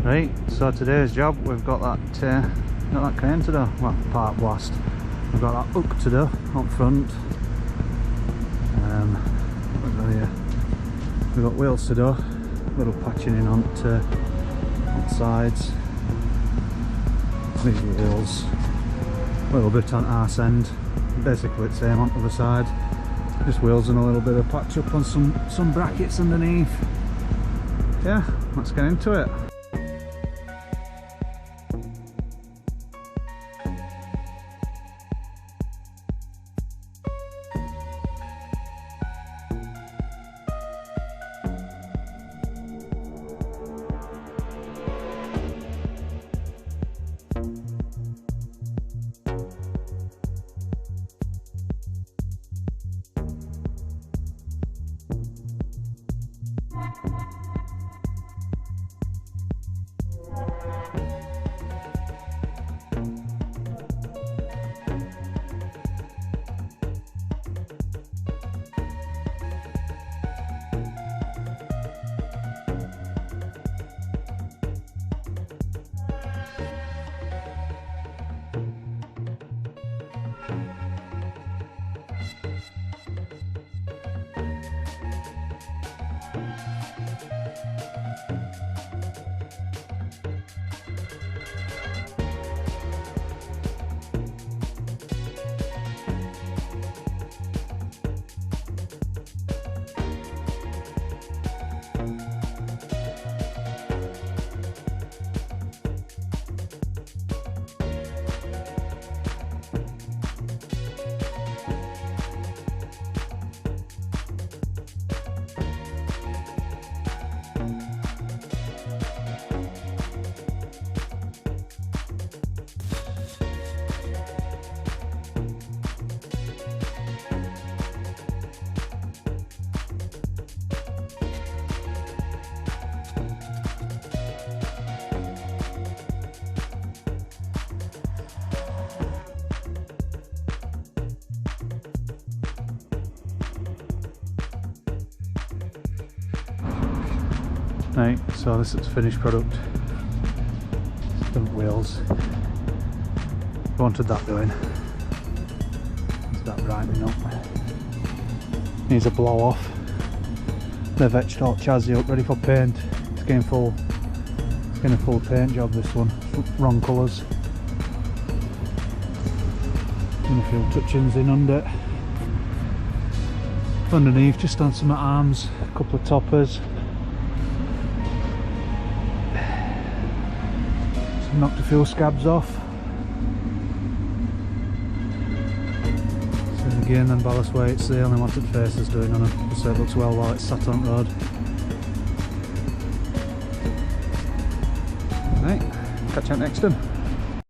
Right, so today's job, we've got that crane to do, well, part blast. We've got that hook to do up front. We've got wheels to do, a little patching in on sides. These wheels, a little bit on arse end, basically the same on the other side. Just wheels and a little bit of patch up on some brackets underneath. Yeah, let's get into it. Right, so this is the finished product. The wheels. Wanted that doing. It's that brightening up. Needs a blow off. They've etched all chassis up, ready for paint. It's getting a full paint job, this one. Wrong colours. And a few touch-ins in underneath, just on some arms, a couple of toppers. Knocked a few scabs off. So again, then ballast weights, the only wanted faces doing on them, so it looks well while it's sat on road. Right, catch you next time.